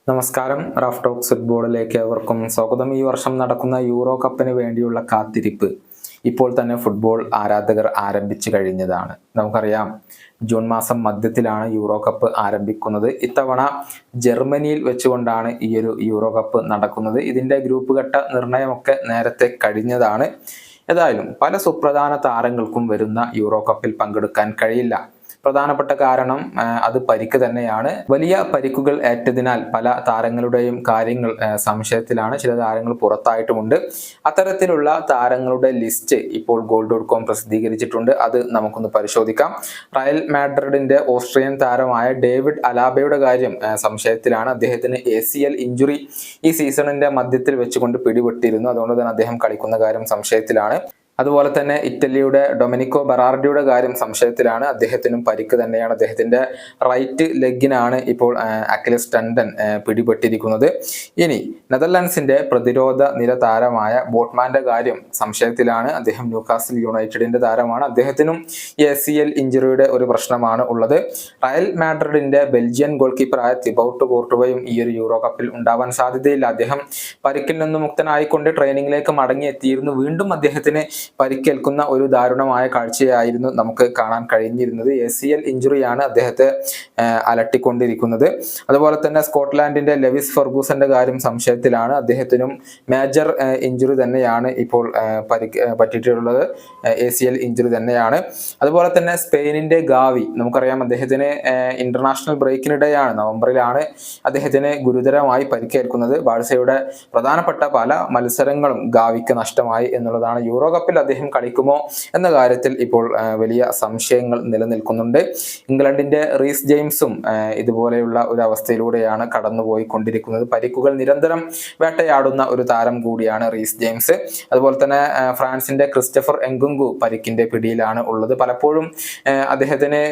നമസ്കാരം. Raf talks ഫുട്ബോളിലേക്ക് ഏവർക്കും സ്വാഗതം. ഈ വർഷം നടക്കുന്ന യൂറോ കപ്പിന് വേണ്ടിയുള്ള കാത്തിരിപ്പ് ഇപ്പോൾ തന്നെ ഫുട്ബോൾ ആരാധകർ ആരംഭിച്ചു കഴിഞ്ഞതാണ്. നമുക്കറിയാം, ജൂൺ മാസം മധ്യത്തിലാണ് യൂറോ കപ്പ് ആരംഭിക്കുന്നത്. ഇത്തവണ ജർമ്മനിയിൽ വെച്ചുകൊണ്ടാണ് ഈ ഒരു യൂറോ കപ്പ് നടക്കുന്നത്. ഇതിൻ്റെ ഗ്രൂപ്പ് ഘട്ട നിർണയമൊക്കെ നേരത്തെ കഴിഞ്ഞതാണ്. ഏതായാലും പല സുപ്രധാന താരങ്ങൾക്കും വരുന്ന യൂറോ കപ്പിൽ പങ്കെടുക്കാൻ കഴിയില്ല. പ്രധാനപ്പെട്ട കാരണം അത് പരിക്ക് തന്നെയാണ്. വലിയ പരിക്കുകൾ ഏറ്റതിനാൽ പല താരങ്ങളുടെയും കാര്യങ്ങൾ സംശയത്തിലാണ്. ചില താരങ്ങൾ പുറത്തായിട്ടുമുണ്ട്. അത്തരത്തിലുള്ള താരങ്ങളുടെ ലിസ്റ്റ് ഇപ്പോൾ goal.com പ്രസിദ്ധീകരിച്ചിട്ടുണ്ട്. അത് നമുക്കൊന്ന് പരിശോധിക്കാം. റയൽ മാഡ്രിഡിന്റെ ഓസ്ട്രിയൻ താരമായ ഡേവിഡ് അലാബയുടെ കാര്യം സംശയത്തിലാണ്. അദ്ദേഹത്തിന് ACL ഇഞ്ചുറി ഈ സീസണിന്റെ മധ്യത്തിൽ വെച്ചുകൊണ്ട് പിടിപെട്ടിരുന്നു. അതുകൊണ്ട് തന്നെ അദ്ദേഹം കളിക്കുന്ന കാര്യം സംശയത്തിലാണ്. അതുപോലെ തന്നെ ഇറ്റലിയുടെ ഡൊമിനിക്കോ ബെറാർഡിയുടെ കാര്യം സംശയത്തിലാണ്. അദ്ദേഹത്തിനും പരിക്ക് തന്നെയാണ്. അദ്ദേഹത്തിന്റെ റൈറ്റ് ലെഗിനാണ് ഇപ്പോൾ അക്കിലസ് ടെൻഡൻ പിടിപെട്ടിരിക്കുന്നത്. ഇനി നെതർലാൻഡ്സിന്റെ പ്രതിരോധ നിര താരമായ ബോട്ട്മാന്റെ കാര്യം സംശയത്തിലാണ്. അദ്ദേഹം ന്യൂകാസിൽ യുണൈറ്റഡിന്റെ താരമാണ്. അദ്ദേഹത്തിനും ACL ഇഞ്ചുറിയുടെ ഒരു പ്രശ്നമാണ് ഉള്ളത്. റയൽ മാഡ്രിഡിന്റെ ബെൽജിയൻ ഗോൾ കീപ്പറായ തിബൌട്ട് കോർട്ടുവയും ഈ ഒരു യൂറോ കപ്പിൽ ഉണ്ടാവാൻ സാധ്യതയില്ല. അദ്ദേഹം പരിക്കിൽ നിന്ന് മുക്തനായിക്കൊണ്ട് ട്രെയിനിങ്ങിലേക്ക് മടങ്ങിയെത്തിയിരുന്നു. വീണ്ടും അദ്ദേഹത്തിന് പരിക്കേൽക്കുന്ന ഒരു ദാരുണമായ കാഴ്ചയായിരുന്നു നമുക്ക് കാണാൻ കഴിഞ്ഞിരുന്നത്. ACL ഇഞ്ചുറിയാണ് അദ്ദേഹത്തെ അലട്ടിക്കൊണ്ടിരിക്കുന്നത്. അതുപോലെ തന്നെ സ്കോട്ട്ലാൻഡിന്റെ ലെവിസ് ഫെർഗൂസന്റെ കാര്യം സംശയത്തിലാണ്. അദ്ദേഹത്തിനും മേജർ ഇഞ്ചുറി തന്നെയാണ് ഇപ്പോൾ പറ്റിയിട്ടുള്ളത്. ACL ഇഞ്ചുറി തന്നെയാണ്. അതുപോലെ തന്നെ സ്പെയിനിന്റെ ഗാവി, നമുക്കറിയാം, അദ്ദേഹത്തിന് ഇന്റർനാഷണൽ ബ്രേക്കിനിടെയാണ്, നവംബറിലാണ് അദ്ദേഹത്തിന് ഗുരുതരമായി പരിക്കേൽക്കുന്നത്. ബാഴ്സയുടെ പ്രധാനപ്പെട്ട പല മത്സരങ്ങളും ഗാവിക്ക് നഷ്ടമായി എന്നുള്ളതാണ്. യൂറോ കപ്പിൽ അദ്ദേഹം കളിക്കുമോ എന്ന കാര്യത്തിൽ ഇപ്പോൾ വലിയ സംശയങ്ങൾ നിലനിൽക്കുന്നുണ്ട്. ഇംഗ്ലണ്ടിന്റെ റീസ് ജെയിംസും ഇതുപോലെയുള്ള ഒരു അവസ്ഥയിലൂടെയാണ് കടന്നുപോയിക്കൊണ്ടിരിക്കുന്നത്. പരിക്കുകൾ നിരന്തരം വേട്ടയാടുന്ന ഒരു താരം കൂടിയാണ് റീസ് ജെയിംസ്. അതുപോലെ തന്നെ ഫ്രാൻസിന്റെ ക്രിസ്റ്റഫർ എങ്കുങ്കു പരിക്കിന്റെ പിടിയിലാണ് ഉള്ളത്. പലപ്പോഴും അദ്ദേഹത്തിന്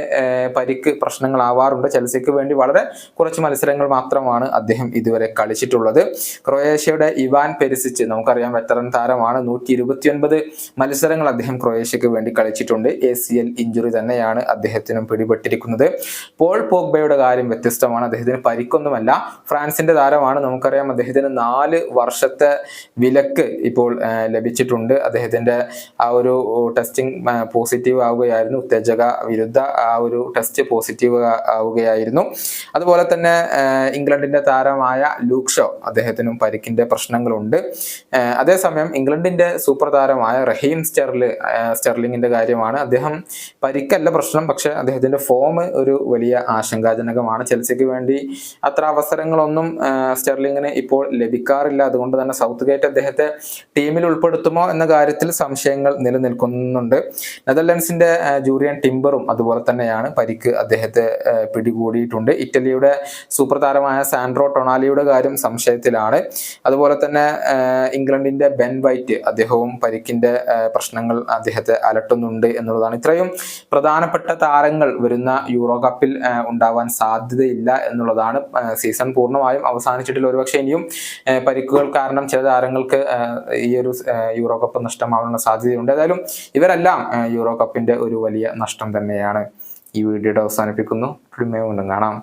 പരിക്ക് പ്രശ്നങ്ങളാവാറുണ്ട്. ചെൽസിക്ക് വേണ്ടി വളരെ കുറച്ച് മത്സരങ്ങൾ മാത്രമാണ് അദ്ദേഹം ഇതുവരെ കളിച്ചിട്ടുള്ളത്. ക്രൊയേഷ്യയുടെ ഇവാൻ പെരിസിച്ച്, നമുക്കറിയാം, വെറ്ററൻ താരമാണ്. 129 മത്സരങ്ങൾ അദ്ദേഹം ക്രൊയേഷ്യക്ക് വേണ്ടി കളിച്ചിട്ടുണ്ട്. ACL ഇഞ്ചുറി തന്നെയാണ് അദ്ദേഹത്തിനും പിടിപെട്ടിരിക്കുന്നത്. പോൾ പോഗ്ബയുടെ കാര്യം വ്യത്യസ്തമാണ്. അദ്ദേഹത്തിന് പരിക്കൊന്നുമല്ല. ഫ്രാൻസിന്റെ താരമാണ്. നമുക്കറിയാം, അദ്ദേഹത്തിന് 4 വർഷത്തെ വിലക്ക് ഇപ്പോൾ ലഭിച്ചിട്ടുണ്ട്. അദ്ദേഹത്തിന്റെ ആ ഒരു ടെസ്റ്റിംഗ് പോസിറ്റീവ് ആവുകയായിരുന്നു. ഉത്തേജക വിരുദ്ധ ആ ഒരു ടെസ്റ്റ് പോസിറ്റീവ് ആവുകയായിരുന്നു. അതുപോലെ തന്നെ ഇംഗ്ലണ്ടിന്റെ താരമായ ലൂക്ക് ഷോ, അദ്ദേഹത്തിനും പരിക്കിന്റെ പ്രശ്നങ്ങളുണ്ട്. അതേസമയം ഇംഗ്ലണ്ടിന്റെ സൂപ്പർ താരമായ റഹീം സ്റ്റെർലിങ്ങിന്റെ കാര്യമാണ്. അദ്ദേഹം പരിക്കല്ല പ്രശ്നം, പക്ഷെ അദ്ദേഹത്തിന്റെ ഫോം ഒരു വലിയ ആശങ്കാജനകമാണ്. ചെൽസിക്ക് വേണ്ടി അത്ര അവസരങ്ങളൊന്നും സ്റ്റെർലിങ്ങിന് ഇപ്പോൾ ലഭിക്കാറില്ല. അതുകൊണ്ട് തന്നെ സൗത്ത് ഗേറ്റ് അദ്ദേഹത്തെ ടീമിൽ ഉൾപ്പെടുത്തുമോ എന്ന കാര്യത്തിൽ സംശയങ്ങൾ നിലനിൽക്കുന്നുണ്ട്. നെതർലൻഡ്സിന്റെ ജൂറിയൻ ടിംബറും അതുപോലെ തന്നെയാണ്. പരിക്ക് അദ്ദേഹത്തെ പിടികൂടിയിട്ടുണ്ട്. ഇറ്റലിയുടെ സൂപ്പർ താരമായ സാൻഡ്രോ ടൊണാലിയുടെ കാര്യം സംശയത്തിലാണ്. അതുപോലെ തന്നെ ഇംഗ്ലണ്ടിന്റെ ബെൻ വൈറ്റ്, അദ്ദേഹവും പരിക്കിന്റെ പ്രശ്നങ്ങൾ അദ്ദേഹത്തെ അലട്ടുന്നുണ്ട് എന്നുള്ളതാണ്. ഇത്രയും പ്രധാനപ്പെട്ട താരങ്ങൾ വരുന്ന യൂറോ കപ്പിൽ ഉണ്ടാവാൻ സാധ്യതയില്ല എന്നുള്ളതാണ്. സീസൺ പൂർണ്ണമായും അവസാനിച്ചിട്ടില്ല. ഒരുപക്ഷെ ഇനിയും പരിക്കുകൾ കാരണം ചില താരങ്ങൾക്ക് ഈ ഒരു യൂറോ കപ്പ് നഷ്ടമാവാനുള്ള സാധ്യതയുണ്ട്. ഏതായാലും ഇവരെല്ലാം യൂറോ കപ്പിന്റെ ഒരു വലിയ നഷ്ടം തന്നെയാണ്. ഈ വീഡിയോയുടെ അവസാനിപ്പിക്കുന്നു. കാണാം.